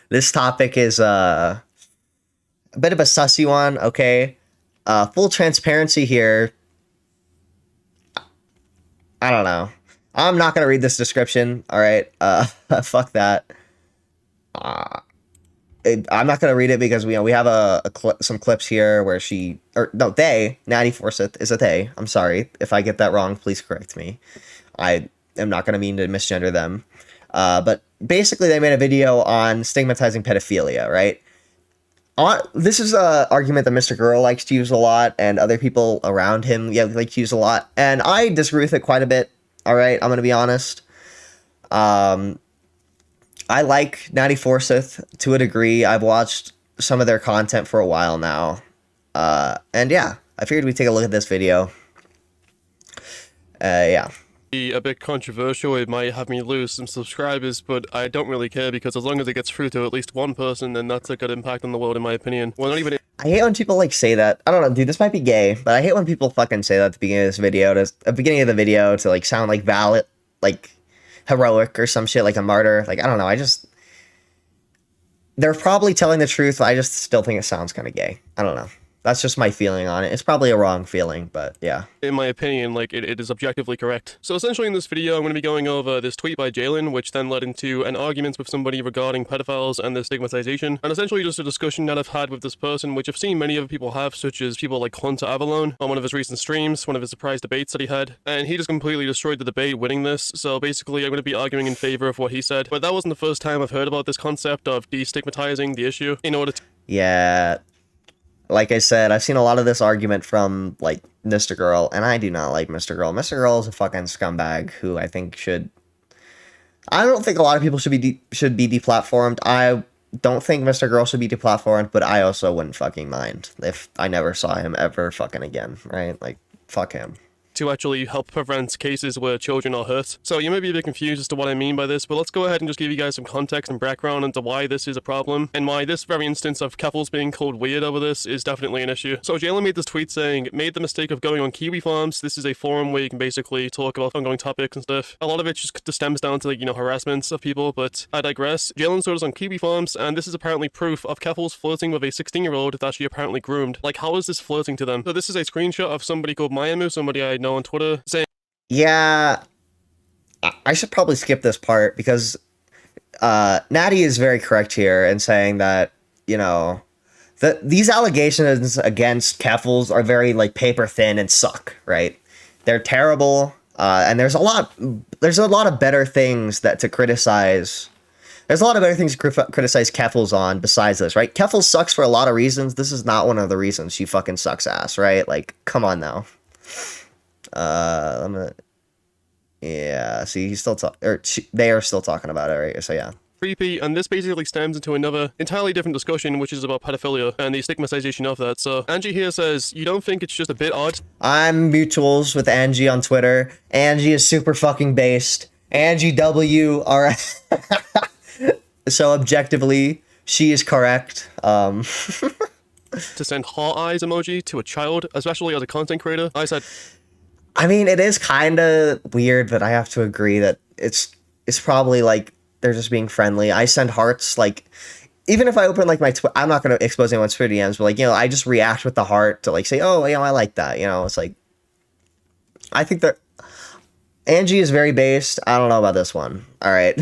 This topic is a bit of a sussy one, okay? Full transparency here. I don't know. I'm not gonna read this description, alright? Fuck that. I'm not gonna read it because we have some clips here where Nattie Forsyth is a they. I'm sorry if I get that wrong. Please correct me. I am not gonna mean to misgender them. But basically, they made a video on stigmatizing pedophilia, right? This is an argument that Mr. Girl likes to use a lot, and other people around him like to use a lot, and I disagree with it quite a bit. All right, I'm gonna be honest. I like Nattie Forsyth to a degree. I've watched some of their content for a while now, and yeah, I figured we'd take a look at this video. Yeah. A bit controversial. It might have me lose some subscribers, but I don't really care because as long as it gets through to at least one person, then that's a good impact on the world, in my opinion. Well, not even. I hate when people like say that. I don't know, dude. This might be gay, but I hate when people fucking say that at the beginning of this video. At the beginning of the video to like sound like valid, like heroic or some shit, like a martyr. Like I don't know. They're probably telling the truth. I just still think it sounds kind of gay. I don't know. That's just my feeling on it. It's probably a wrong feeling, but yeah. In my opinion, like, it is objectively correct. So essentially in this video, I'm going to be going over this tweet by JiDion, which then led into an argument with somebody regarding pedophiles and their stigmatization, and essentially just a discussion that I've had with this person, which I've seen many other people have, such as people like Hunter Avalone on one of his recent streams, one of his surprise debates that he had, and he just completely destroyed the debate, winning this. So basically, I'm going to be arguing in favor of what he said. But that wasn't the first time I've heard about this concept of destigmatizing the issue in order to... Yeah. Like I said, I've seen a lot of this argument from, like, Mr. Girl, and I do not like Mr. Girl. Mr. Girl is a fucking scumbag who I think should... I don't think a lot of people should be deplatformed. I don't think Mr. Girl should be deplatformed, but I also wouldn't fucking mind if I never saw him ever fucking again, right? Like, fuck him. To actually help prevent cases where children are hurt. So you may be a bit confused as to what I mean by this, but let's go ahead and just give you guys some context and background into why this is a problem, and why this very instance of couples being called weird over this is definitely an issue. So JiDion made this tweet saying, made the mistake of going on Kiwi Farms. This is a forum where you can basically talk about ongoing topics and stuff. A lot of it just stems down to, like, harassments of people, but I digress. JiDion saw this on Kiwi Farms, and this is apparently proof of couples flirting with a 16-year-old that she apparently groomed. Like, how is this flirting to them? So this is a screenshot of somebody called Mayamu, somebody I know on Twitter, saying, yeah, I should probably skip this part because Nattie is very correct here in saying that, these allegations against Keffels are very, like, paper thin and suck, right? They're terrible, and there's a lot of better things to criticize. There's a lot of better things to criticize Keffels on besides this, right? Keffels sucks for a lot of reasons. This is not one of the reasons. She fucking sucks ass, right? Like, come on now. Yeah, see, they are still talking about it, right? So yeah. Creepy, and this basically stems into another entirely different discussion, which is about pedophilia and the stigmatization of that. So Angie here says, you don't think it's just a bit odd? I'm mutuals with Angie on Twitter. Angie is super fucking based. Angie W. Alright. So objectively, she is correct. To send heart eyes emoji to a child, especially as a content creator. I said, I mean, it is kind of weird, but I have to agree that it's probably like they're just being friendly. I send hearts, like, even if I open like my I'm not going to expose anyone's Twitter DMs, but like, I just react with the heart to like say, oh, I like that. It's like, I think that Angie is very based. I don't know about this one. All right.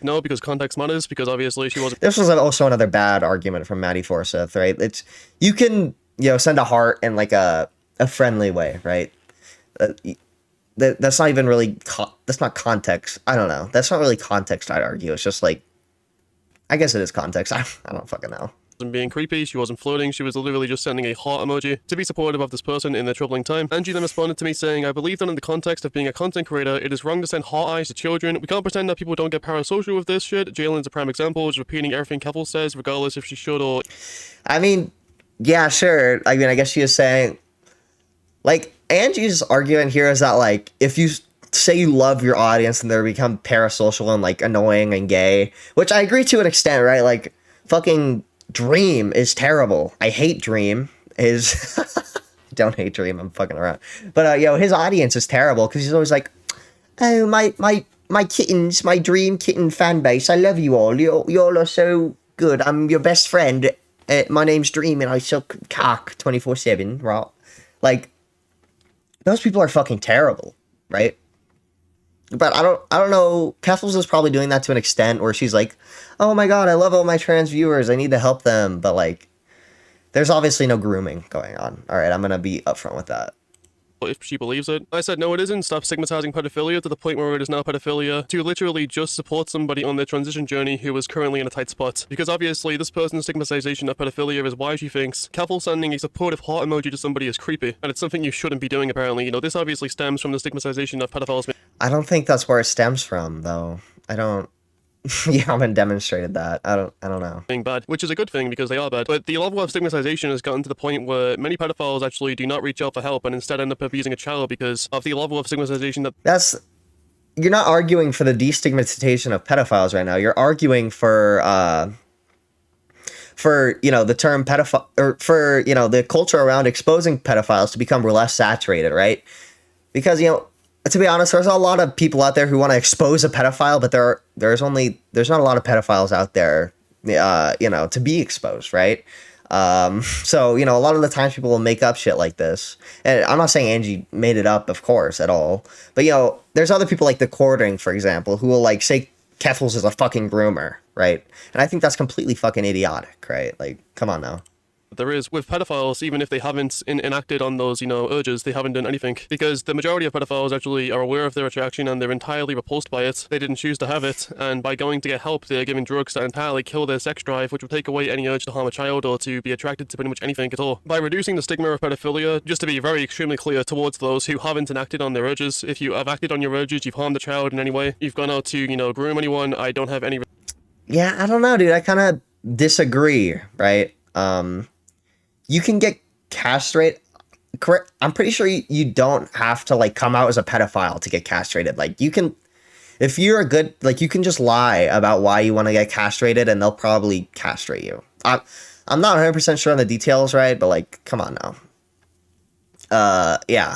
No, because context matters, because obviously she wasn't. This was also another bad argument from Nattie Forsyth, right? You can, send a heart in like a friendly way, right? That's not even really, that's not context. I don't know. That's not really context, I'd argue. It's just like, I guess it is context. I don't fucking know. Wasn't being creepy, she wasn't flirting, she was literally just sending a heart emoji to be supportive of this person in their troubling time. Angie then responded to me saying, I believe that in the context of being a content creator, it is wrong to send heart eyes to children. We can't pretend that people don't get parasocial with this shit. JiDion's a prime example, is repeating everything Keffel says, regardless if she should or... I mean, yeah, sure. I mean, I guess she is saying, like, Angie's argument here is that, like, if you say you love your audience and they become parasocial and, like, annoying and gay, which I agree to an extent, right? Like, fucking Dream is terrible. I hate Dream. Don't hate Dream, I'm fucking around. But, his audience is terrible because he's always like, oh, my my kittens, my dream kitten fan base. I love you all. You all are so good. I'm your best friend. My name's Dream, and I suck cock 24/7. Right? Like, those people are fucking terrible, right? But I don't know. Keffels is probably doing that to an extent where she's like, "Oh my god, I love all my trans viewers. I need to help them." But like, there's obviously no grooming going on. All right, I'm gonna be upfront with that. if she believes it. I said, no, it isn't. Stop stigmatizing pedophilia to the point where it is now pedophilia, to literally just support somebody on their transition journey who is currently in a tight spot. Because obviously, this person's stigmatization of pedophilia is why she thinks Cavill sending a supportive heart emoji to somebody is creepy, and it's something you shouldn't be doing, apparently. You know, this obviously stems from the stigmatization of pedophiles. I don't think that's where it stems from, though. I don't. You haven't demonstrated that. I don't know. Being bad, which is a good thing because they are bad. But the level of stigmatization has gotten to the point where many pedophiles actually do not reach out for help and instead end up abusing a child because of the level of stigmatization that. You're not arguing for the destigmatization of pedophiles right now. You're arguing for the term pedophile, or for the culture around exposing pedophiles to become less saturated, right? Because to be honest, there's a lot of people out there who want to expose a pedophile, but there's not a lot of pedophiles out there, to be exposed, right? So, a lot of the times people will make up shit like this. And I'm not saying Angie made it up, of course, at all. But, there's other people like The Courting, for example, who will, like, say Keffels is a fucking groomer, right? And I think that's completely fucking idiotic, right? Like, come on now. There is with pedophiles, even if they haven't enacted on those, urges, they haven't done anything. Because the majority of pedophiles actually are aware of their attraction and they're entirely repulsed by it. They didn't choose to have it, and by going to get help, they're giving drugs that entirely kill their sex drive, which will take away any urge to harm a child or to be attracted to pretty much anything at all. By reducing the stigma of pedophilia, just to be very extremely clear towards those who haven't enacted on their urges, if you have acted on your urges, you've harmed a child in any way, you've gone out to, groom anyone, I don't have any. Yeah, I don't know, dude. I kind of disagree, right? You can get castrated. Correct. I'm pretty sure you don't have to like come out as a pedophile to get castrated. Like you can, if you're a good, like you can just lie about why you want to get castrated and they'll probably castrate you. I'm not 100% sure on the details, right? But like, come on now. Yeah.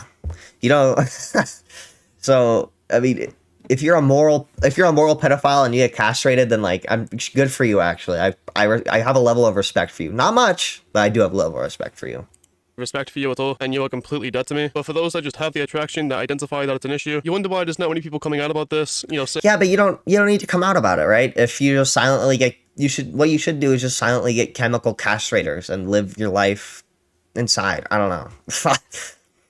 So, I mean, if you're a moral pedophile and you get castrated, then like I'm good for you. Actually, I have a level of respect for you. Not much, but I do have a level of respect for you. Respect for you at all, and you are completely dead to me. But for those that just have the attraction, that identify that it's an issue, you wonder why there's not many people coming out about this. Yeah, but you don't need to come out about it, right? If you just silently get, what you should do is just silently get chemical castrators and live your life inside. I don't know.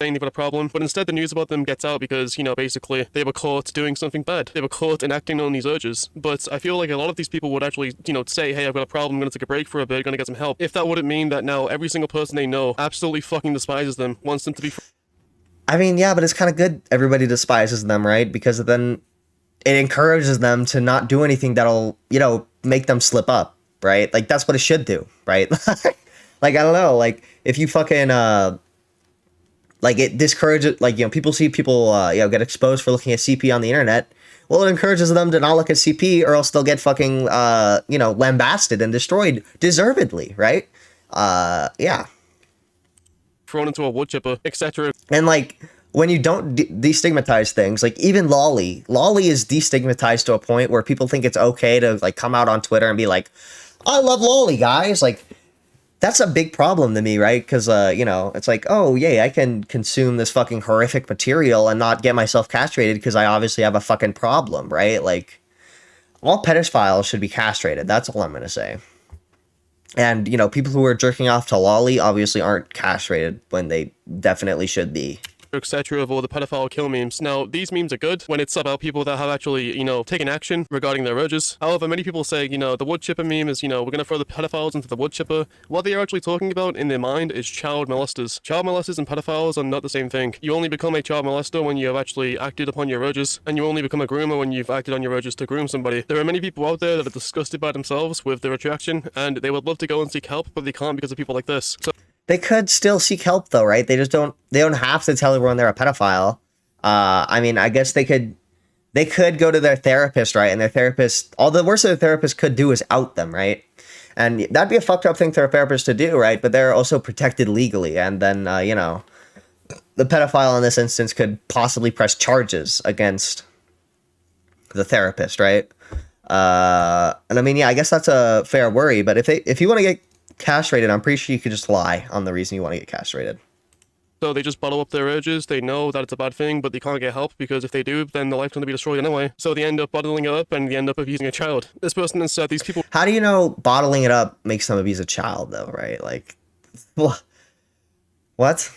Saying they've got a problem, but instead the news about them gets out because, basically they were caught doing something bad. They were caught enacting on these urges. But I feel like a lot of these people would actually, say, hey, I've got a problem, I'm going to take a break for a bit, going to get some help. If that wouldn't mean that now every single person they know absolutely fucking despises them, wants them to be... I mean, yeah, but it's kind of good everybody despises them, right? Because then it encourages them to not do anything that'll, make them slip up, right? Like, that's what it should do, right? Like, I don't know, like, if you fucking, like it discourages, like, people see people, get exposed for looking at CP on the internet. Well, it encourages them to not look at CP or else they'll get fucking, lambasted and destroyed deservedly, right? Yeah. Thrown into a wood chipper, etc. And like, when you don't destigmatize things, like even Lolly is destigmatized to a point where people think it's okay to like come out on Twitter and be like, I love Lolly, guys. Like, that's a big problem to me, right? Because, it's like, oh, yay, I can consume this fucking horrific material and not get myself castrated because I obviously have a fucking problem, right? Like, all pedophiles should be castrated. That's all I'm going to say. And, people who are jerking off to Lolly obviously aren't castrated when they definitely should be. Etc. of all the pedophile kill memes. Now, these memes are good when it's about people that have actually, taken action regarding their urges. However, many people say, the wood chipper meme is, we're gonna throw the pedophiles into the wood chipper. What they are actually talking about in their mind is child molesters. Child molesters and pedophiles are not the same thing. You only become a child molester when you have actually acted upon your urges, and you only become a groomer when you've acted on your urges to groom somebody. There are many people out there that are disgusted by themselves with their attraction, and they would love to go and seek help, but they can't because of people like this. So they could still seek help though, right? They don't have to tell everyone they're a pedophile. I mean, I guess they could go to their therapist, right? And their therapist, all the worst their therapist could do is out them, right? And that'd be a fucked up thing for a therapist to do, right? But they're also protected legally. And then, the pedophile in this instance could possibly press charges against the therapist, right? And I mean, yeah, I guess that's a fair worry. But if you want to get castrated, I'm pretty sure you could just lie on the reason you want to get castrated. So they just bottle up their urges. They know that it's a bad thing, but they can't get help because if they do, then their life's going to be destroyed anyway. So they end up bottling it up and they end up abusing a child. This person has said these people. How do you know bottling it up makes them abuse a child, though, right? Like, what?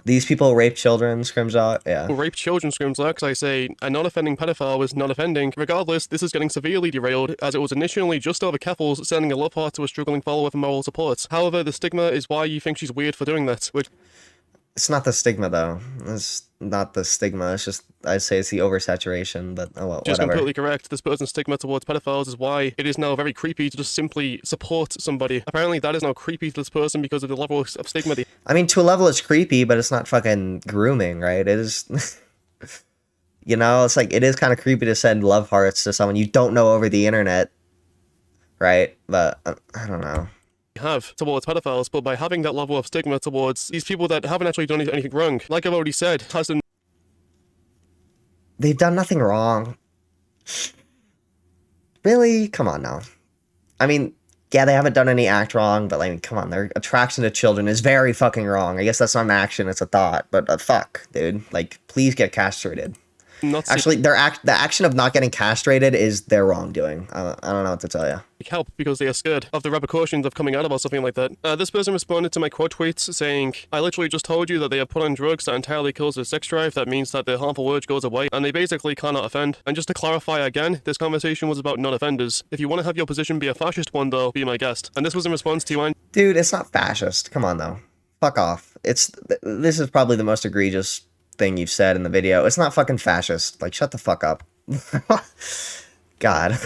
These people rape children, Scrimshaw? Yeah. Rape children, Scrimshaw, I say a non-offending pedophile was not offending. Regardless, this is getting severely derailed, as it was initially just over Keffels sending a love heart to a struggling follower for moral support. However, the stigma is why you think she's weird for doing that, which... It's not the stigma, though. It's not the stigma. It's just, I'd say it's the oversaturation, but oh well, Just whatever. completely correct. This person's stigma towards pedophiles is why it is now very creepy to just simply support somebody. Apparently, that is now creepy to this person because of the level of stigma. I mean, to a level, it's creepy, but it's not fucking grooming, right? It is... You know, it's like, it is kind of creepy to send love hearts to someone you don't know over the internet, right? But, I don't know. Have towards pedophiles, but by having that level of stigma towards these people that haven't actually done anything wrong, like I've already said, has been... They've done nothing wrong. Really? Come on now. I mean, yeah, they haven't done any act wrong, but like, come on, their attraction to children is very fucking wrong. I guess that's not an action, it's a thought, but fuck, dude. Like, please get castrated. Actually, the action of not getting castrated is their wrongdoing. I don't know what to tell you. Help because they are scared of the repercussions of coming out about something like that. This person responded to my quote tweets saying, I literally just told you that they have put on drugs that entirely kills their sex drive. That means that their harmful urge goes away and they basically cannot offend. And just to clarify again, this conversation was about non-offenders. If you want to have your position be a fascist one though, be my guest. And this was in response to you. Dude, it's not fascist. Come on though. Fuck off. This is probably the most egregious thing you've said in the video. It's not fucking fascist. Like, shut the fuck up. God.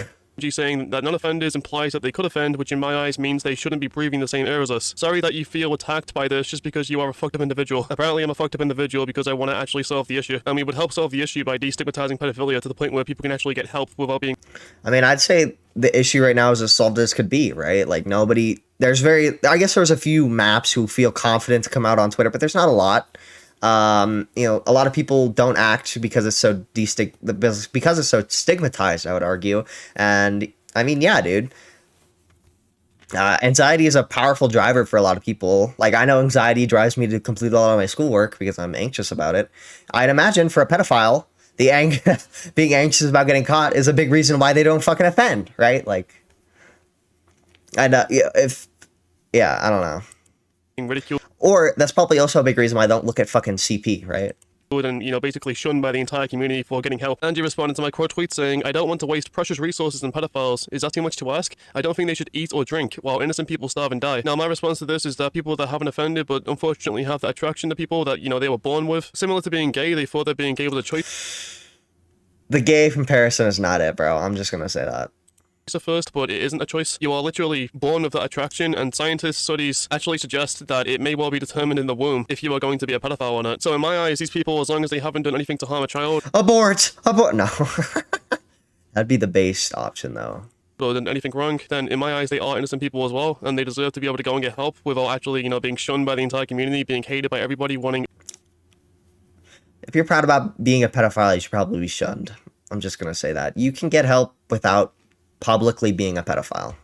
Saying that non-offenders implies that they could offend, which in my eyes means they shouldn't be breathing the same air as us. Sorry that you feel attacked by this just because you are a fucked up individual. Apparently I'm a fucked up individual because I want to actually solve the issue. And we would help solve the issue by destigmatizing pedophilia to the point where people can actually get help without being... I mean, I'd say the issue right now is as solved as could be, right? Like, nobody... I guess there's a few maps who feel confident to come out on Twitter, but there's not a lot. You know, a lot of people don't act because it's so because it's so stigmatized, I would argue. And I mean, yeah, dude. Anxiety is a powerful driver for a lot of people. Like, I know anxiety drives me to complete a lot of my schoolwork because I'm anxious about it. I'd imagine for a pedophile, being anxious about getting caught is a big reason why they don't fucking offend, right? Like, and I don't know. Ridiculed. Or that's probably also a big reason why I don't look at fucking CP, right? And, you know, basically shunned by the entire community for getting help. And you responded to my quote tweet saying, I don't want to waste precious resources on pedophiles. Is that too much to ask? I don't think they should eat or drink while innocent people starve and die. Now, my response to this is that people that haven't offended but unfortunately have that attraction to people that, you know, they were born with, similar to being gay, they thought that being gay was a choice. The gay comparison is not it, bro. I'm just gonna say that. First, but it isn't a choice. You are literally born with that attraction, and scientists' studies actually suggest that it may well be determined in the womb if you are going to be a pedophile or not. So in my eyes, these people, as long as they haven't done anything to harm a child... Abort! No. That'd be the base option, though. Or done anything wrong, then in my eyes, they are innocent people as well, and they deserve to be able to go and get help without actually, you know, being shunned by the entire community, being hated by everybody, wanting... If you're proud about being a pedophile, you should probably be shunned. I'm just gonna say that. You can get help without publicly being a pedophile.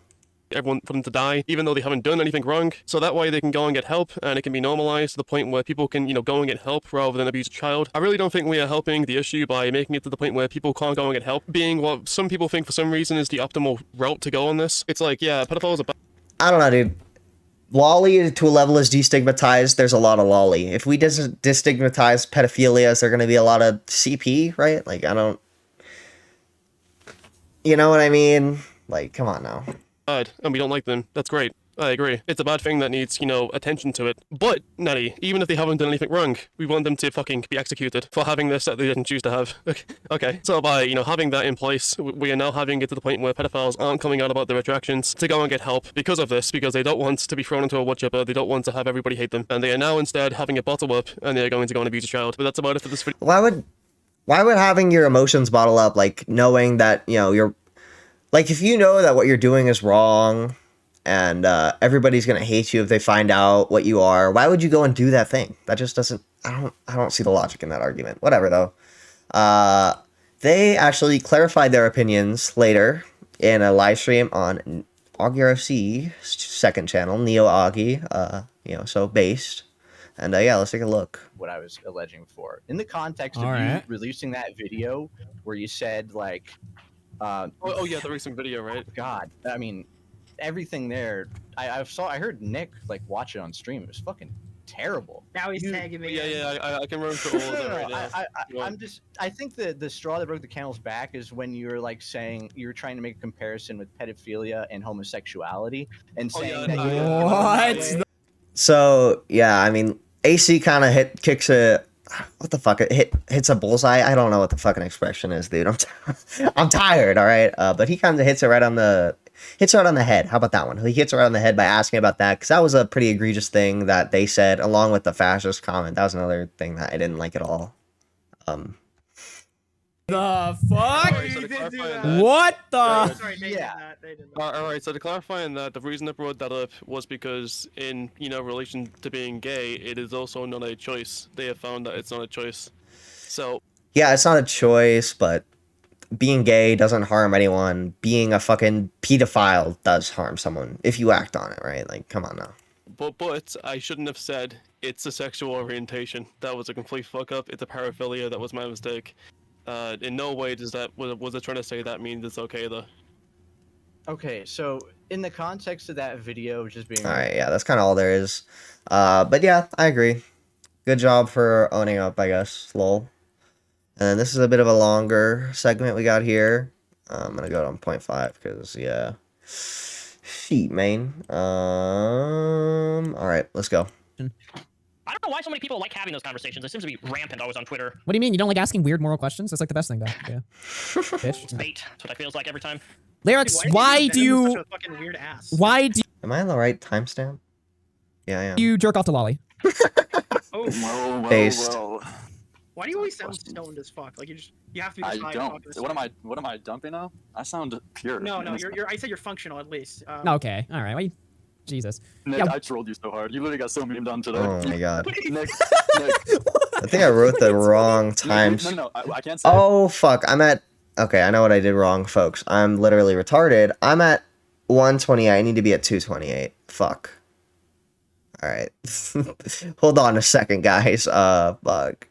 Everyone for them to die, even though they haven't done anything wrong. So that way they can go and get help, and it can be normalized to the point where people can, you know, go and get help rather than abuse a child. I really don't think we are helping the issue by making it to the point where people can't go and get help, being what some people think for some reason is the optimal route to go on this. It's like, yeah, pedophiles are... I don't know, dude. Lolly to a level is destigmatized. There's a lot of lolly. If we destigmatize pedophilia, is there going to be a lot of CP, right? Like, I don't... You know what I mean? Like, come on now. And we don't like them. That's great. I agree. It's a bad thing that needs, you know, attention to it. But, Nattie, even if they haven't done anything wrong, we want them to fucking be executed for having this that they didn't choose to have. Okay. So by, you know, having that in place, we are now having it to the point where pedophiles aren't coming out about their attractions to go and get help because of this, because they don't want to be thrown into a wood chipper, they don't want to have everybody hate them, and they are now instead having it bottle up, and they are going to go and abuse a child. But that's about it for this video. Why would having your emotions bottle up, like, knowing that, you know, you're... Like, if you know that what you're doing is wrong, and everybody's gonna hate you if they find out what you are, why would you go and do that thing? That just doesn't... I don't see the logic in that argument. Whatever, though. they actually clarified their opinions later in a live stream on AugieRFC's second channel, Neo Augie, so based. And yeah, let's take a look. What I was alleging for, in the context All of right. you releasing that video where you said like, oh yeah, the recent video, right? God, I mean, everything there. I heard Nick like watch it on stream. It was fucking terrible. Now he's tagging me. Yeah, I can run through all of that right now. I think the straw that broke the camel's back is when you're like saying you're trying to make a comparison with pedophilia and homosexuality and saying that What? So yeah, I mean, AC kind of hits a bullseye. I don't know what the fucking expression is, dude. I'm tired. All right, but he kind of hits it right on the head. How about that one? He hits it right on the head by asking about that, because that was a pretty egregious thing that they said, along with the fascist comment. That was another thing that I didn't like at all. The fuck? Alright, so to clarify on that- What the? Sorry, they Yeah. did not. They did not. Alright, so to clarify on that, the reason I brought that up was because in, relation to being gay, it is also not a choice. They have found that it's not a choice. So, Yeah, it's not a choice, but being gay doesn't harm anyone. Being a fucking pedophile does harm someone if you act on it, right? Like, come on now. but I shouldn't have said it's a sexual orientation. That was a complete fuck up. It's a paraphilia. That was my mistake. In no way was I trying to say that means it's okay though. Okay, so in the context of that video just being All right, yeah, that's kind of all there is. But yeah, I agree. Good job for owning up, I guess. Lol. And this is a bit of a longer segment we got here. I'm gonna go on 0.5 because yeah, sheet main. All right, let's go. I don't know why so many people like having those conversations. It seems to be rampant always on Twitter. What do you mean? You don't like asking weird moral questions? That's like the best thing, though. Yeah. Bitch. It's bait. That's what I feels like every time. Lyrics, Dude, why do you... Such a fucking weird ass. Why do Am I on the right timestamp? Yeah, I am. you jerk off to Lolly? Oh, Based. why do you always sound stoned as fuck? Like you have to be. I this high don't. fucking What am I dumping now? I sound pure. No, you're. I said you're functional at least. Okay, all right. Why you... Jesus. Nick, Yeah. I trolled you so hard. You literally got so memed on today. Oh my god. Nick, I think I wrote the wrong times. No, I can't say. Oh fuck, I'm at... Okay, I know what I did wrong, folks. I'm literally retarded. I'm at 128. I need to be at 228. Fuck. Alright. Hold on a second, guys. Fuck.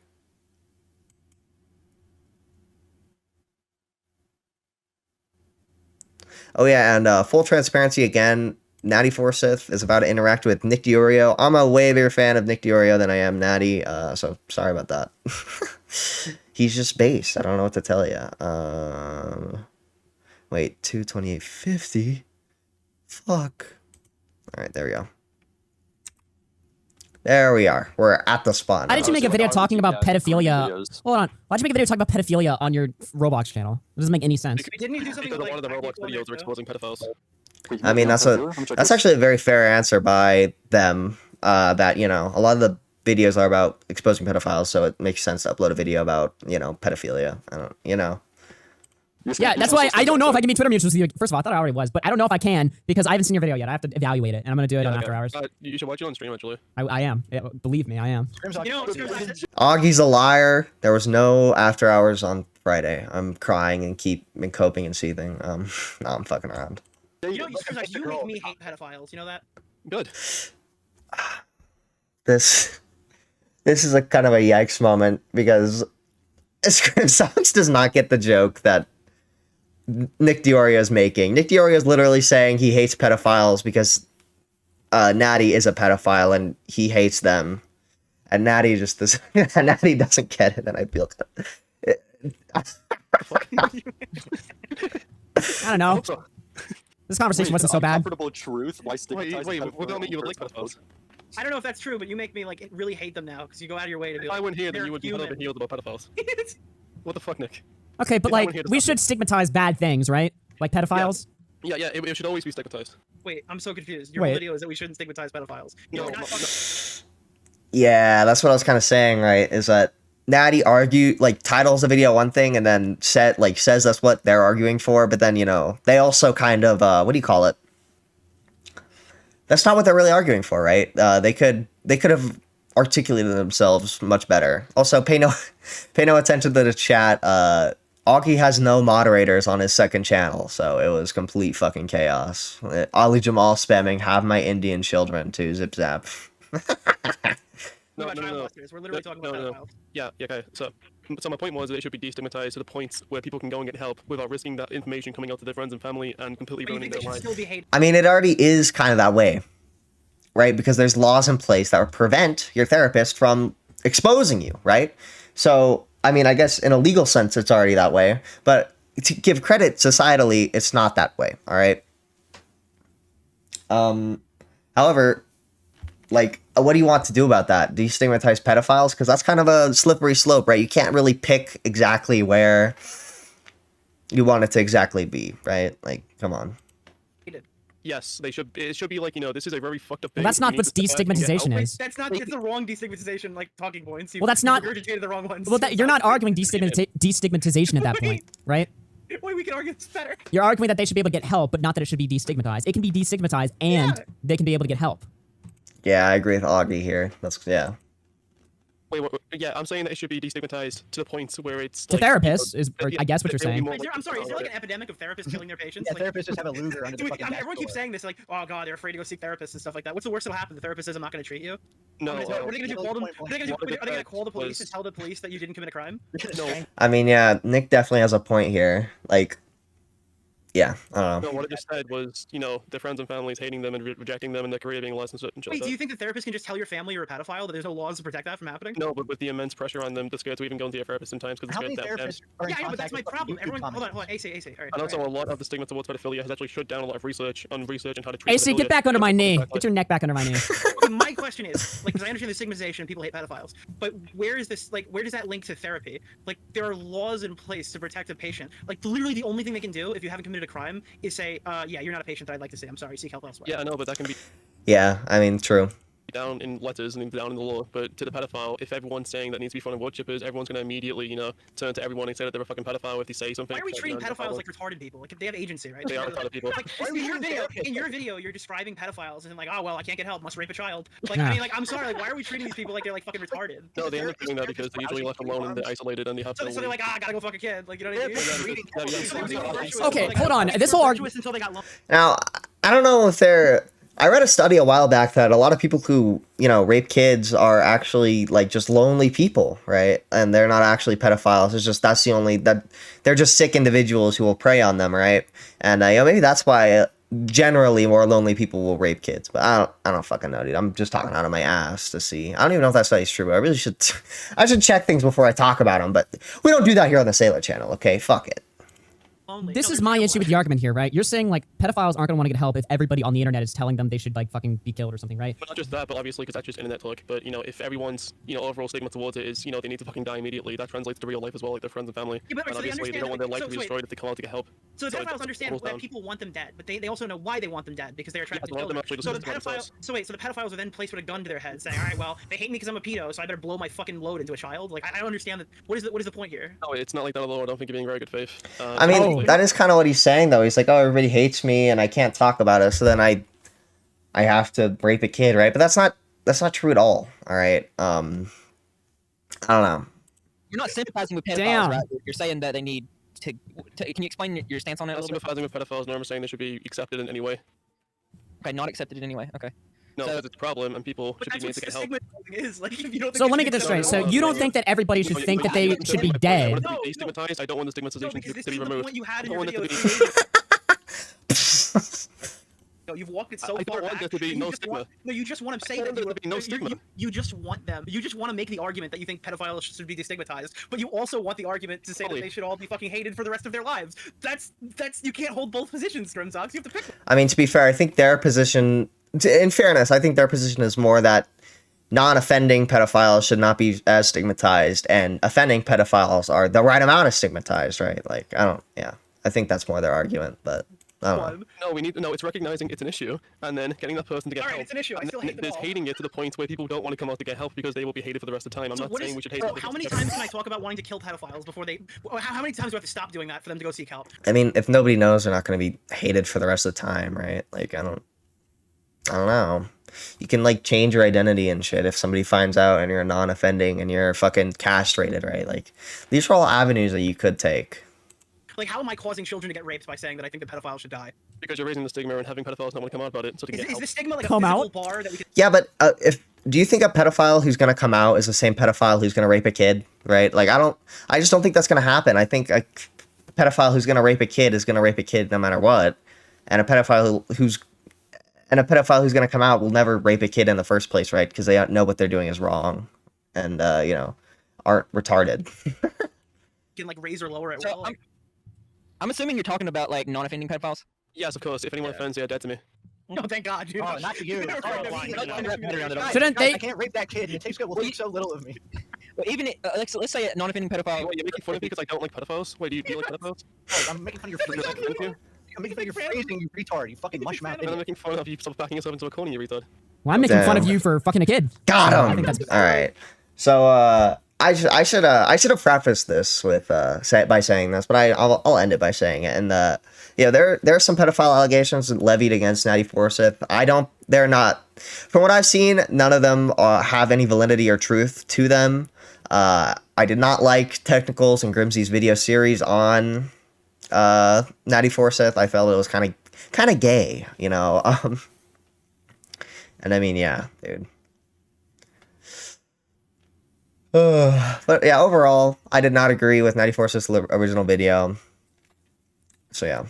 Oh yeah, and full transparency again, Nattie Forsyth is about to interact with Nick Diorio. I'm a way bigger fan of Nick Diorio than I am Nattie, so sorry about that. He's just base. I don't know what to tell you. Wait, 228.50? Fuck. Alright, there we go. There we are. We're at the spot now. Why did you make a video talking about pedophilia? Videos. Hold on. Why'd you make a video talking about pedophilia on your Roblox channel? It doesn't make any sense. Didn't you do something Because with, a lot of the like, Roblox technical videos are too? exposing pedophiles. Wait, I mean, you that's know, I'm a that's actually a very fair answer by them. That a lot of the videos are about exposing pedophiles, so it makes sense to upload a video about pedophilia. I don't. Yeah, that's why I don't know if I can be Twitter mutuals with you. First of all, I thought I already was, but I don't know if I can because I haven't seen your video yet. I have to evaluate it, and I'm gonna do it on after hours. You should watch it on stream actually. I am. Yeah, believe me, I am. You know, Augie's a liar. There was no after hours on Friday. I'm crying and coping and seething. No, I'm fucking around. you make me hate pedophiles. You know that? Good. This is a kind of a yikes moment because Sox does not get the joke that Nick Diorio is making. Nick Diorio is literally saying he hates pedophiles because Nattie is a pedophile and he hates them, and Nattie just does. Nattie doesn't get it, and I feel. I don't know. This conversation wasn't so bad. Uncomfortable truth. Why stigmatize Wait, pedophilia what about me? You would over like pedophiles? I don't know if that's true, but you make me like really hate them now because you go out of your way to be If like. I went here, then they're you would be head over human. heels about pedophiles. What the fuck, Nick? Okay, but If I like went here to we stop should stigmatize bad things, right? Like pedophiles. Yeah, it should always be stigmatized. Wait, I'm so confused. Your Wait. whole video is that we shouldn't stigmatize pedophiles. No, we're not Yeah, that's what I was kind of saying. Right? Is that Nattie titles the video one thing and then says that's what they're arguing for, but then they also kind of what do you call it? That's not what they're really arguing for, right? They could have articulated themselves much better. Also, pay no attention to the chat. Augie has no moderators on his second channel, so it was complete fucking chaos. Ali Jamal spamming "Have my Indian children" to zip zap. No, What about no, child no, no. molesters? We're literally talking about No, no, no. pedophiles. Yeah, okay. So my point was that it should be destigmatized to the point where people can go and get help without risking that information coming out to their friends and family and completely But you ruining think they their should lives. still be hated? I mean, it already is kind of that way, right? Because there's laws in place that would prevent your therapist from exposing you, right? So, I mean, I guess in a legal sense, it's already that way, but to give credit societally, it's not that way, all right? However, like, what do you want to do about that? Destigmatize pedophiles? Because that's kind of a slippery slope, right? You can't really pick exactly where you want it to exactly be, right? Like, come on. Yes, they should. It should be like, this is a very fucked up thing. Well, that's You not need what to step back and get help. destigmatization Wait, is. that's the wrong destigmatization like talking points. Well, that's not- You regurgitated the wrong ones. Well, you're not arguing destigmatization at that point, right? Wait, we can argue this better. You're arguing that they should be able to get help, but not that it should be destigmatized. It can be destigmatized and Yeah. they can be able to get help. Yeah, I agree with Augie here. That's, yeah. Wait, yeah, I'm saying that it should be destigmatized to the point where it's To like, therapists is, or I guess what you're they'll be saying. more Wait, I'm sorry. Is there like an it. epidemic of therapists killing their patients? Yeah, Like, therapists just have a loser under the dude, fucking I mean, everyone desk keeps door. saying this, like, oh god, they're afraid to go seek therapists and stuff like that. What's the worst that'll happen? The therapist says I'm not going to treat you. No, What are they going to do? Call them? Point What are they going blank. to do? Are they going to call the police Was- and tell the police that you didn't commit a crime? no, I mean, yeah, Nick definitely has a point here. Like, yeah, I don't know. no. What I just said was, their friends and families hating them and rejecting them and their career being lost and shit. Wait, do you think the therapist can just tell your family you're a pedophile? That there's no laws to protect that from happening? No, but with the immense pressure on them, they're scared to even go into a therapist sometimes because How they're many scared to have them. therapists are in Yeah, I know, but that's contact my with fucking problem. YouTube Everyone, hold on, comments? AC. All right. And also, all a right. lot of the stigma towards pedophilia has actually shut down a lot of research on how to treat AC, get pedophilia. back under my knee. Exactly. Get your neck back under my knee. But my question is, like, because I understand the stigmatization and people hate pedophiles, but where is this, like, where does that link to therapy? Like, there are laws in place to protect a patient. Like, literally the only thing they can do if you haven't committed a crime is say, yeah, you're not a patient that I'd like to see. I'm sorry, seek help elsewhere. Yeah, I know, but that can be Yeah, I mean, true. down in letters and down in the law. But to the pedophile, if everyone's saying that needs to be front of worshippers, everyone's going to immediately, turn to everyone and say that they're a fucking pedophile if they say something. Why are we that, treating they're a pedophiles pedophile. like retarded people? Like, if they have agency, right? They are retarded people. Like, Why are we treating therapists in your like- video, you're describing pedophiles and like, oh well, I can't get help, must rape a child. Like, Yeah. I mean, like, I'm sorry, like, why are we treating these people like they're like fucking retarded? No, they end up doing that because they're usually left alone and they're isolated and they have So, to so they're like, ah, I gotta go fuck a kid. Like, you know what I mean? Therapists reading Yeah, yeah, So they were yeah. virtuous Okay, until they got- hold on. they This were whole virtuous until they got lonely. Now, I don't know if they're. I read a study a while back that a lot of people who, rape kids are actually like just lonely people, right? And they're not actually pedophiles. It's just that they're just sick individuals who will prey on them, right? And maybe that's why generally more lonely people will rape kids. But I don't fucking know, dude. I'm just talking out of my ass to see. I don't even know if that study's true. But I really should. I should check things before I talk about them. But we don't do that here on the Sailor Channel, okay? Fuck it. Lonely. This No, is there's my no issue with the argument here, right? You're saying like pedophiles aren't gonna want to get help if everybody on the internet is telling them they should like fucking be killed or something, right? But not just that, but obviously because that's just internet talk. But if everyone's overall stigma towards it is they need to fucking die immediately, that translates to real life as well, like their friends and family. Yeah, but And so they obviously they understand, don't want their like, life so- to be so wait. destroyed if they come out to get help. So the So it pedophiles understand boils that down. people want them dead, but they also know why they want them dead because they're attracted a to lot of them children. actually just So the listen to themselves. so the pedophiles are then placed with a gun to their head, saying, "All right, well, they hate me because I'm a pedo, so I better blow my fucking load into a child." Like, I don't understand that. What is the point here? No, it's not like that at all. I don't think you're being very good faith. I mean, Oh. that is kind of what he's saying, though. He's like, "Oh, everybody hates me, and I can't talk about it, so then I have to rape a kid, right?" But that's not true at all. All right. I don't know. You're not sympathizing with pedophiles, Damn. right? You're saying that they need to. Can you explain your stance on it a I'm little bit? sympathizing with pedophiles, nor am I saying they should be accepted in any way. Okay, not accepted in any way. Okay. No, So- because it's a problem and people But should that's be what made to get help. stigmatizing is. Like, if you don't. So think let me it's get this straight. acceptable- So you don't think that everybody should think that they should be I dead? want it to No, be destigmatized. I don't want the No, stigmatization because this to be is the removed. point you had in I your want it video. to be- No, you've walked it so I far don't want back. there to be You no just stigma. no, you just want to say I that want there to be no you- stigma. You just want them. You just want to make the argument that you think pedophiles should be destigmatized, but you also want the argument to say Totally. that they should all be fucking hated for the rest of their lives. That's you can't hold both positions, Grimzox. You have to pick one. I mean, to be fair, I think their position, in fairness, I think their position is more that non-offending pedophiles should not be as stigmatized, and offending pedophiles are the right amount of stigmatized, right? Like, I think that's more their argument, but I don't know. One. No, it's recognizing it's an issue and then getting that person to get All right, help. it's an issue. I And still then hate them there's all. hating it to the point where people don't want to come out to get help because they will be hated for the rest of the time. I'm So not what saying is- we should hate so them. how many times can I talk about wanting to kill pedophiles before they? How many times do I have to stop doing that for them to go seek help? I mean, if nobody knows, they're not going to be hated for the rest of the time, right? Like, I don't know. You can, like, change your identity and shit if somebody finds out and you're non-offending and you're fucking castrated, right? Like, these are all avenues that you could take. Like, how am I causing children to get raped by saying that I think the pedophiles should die? Because you're raising the stigma and having pedophiles not want to come out about it, so to get Is help. the stigma like a Come physical out? bar that we can? Yeah, but do you think a pedophile who's gonna come out is the same pedophile who's gonna rape a kid, right? Like I just don't think that's gonna happen. I think a pedophile who's gonna rape a kid is gonna rape a kid no matter what, and a pedophile who's gonna come out will never rape a kid in the first place, right? Because they know what they're doing is wrong, and you know, aren't retarded. Can like raise or lower at So will. Like, I'm assuming you're talking about like non-offending pedophiles. Yes, of course. If anyone offends, they are dead to me. no, thank God, dude. Oh, not to you. They're Oh, right. line, They're no, right. no, Better round it up. Guys, Shouldn't guys, they- I can't rape that kid. It takes will think so little of me. But even let's say a non-offending pedophile. Wait, you're making fun of me because I don't like pedophiles? Wait, do you like pedophiles? Oh, I'm making fun of your Does that phrasing. offend you? I'm making fun of your phrasing, you retard. You fucking mush mouth And I'm idiot. making fun of you backing yourself into a corner, you retard. Well, I'm making fun of Damn. you for fucking a kid. Got I him. think that's All right. So I should have prefaced this with by saying this, but I'll end it by saying it. And yeah, there are some pedophile allegations levied against Nattie Forsyth. They're not, from what I've seen, none of them have any validity or truth to them. I did not like Technicals and Grimsy's video series on Nattie Forsyth. I felt it was kind of gay, you know. And I mean, yeah, dude. But yeah, overall, I did not agree with Nattie Forsyth's original video. So yeah.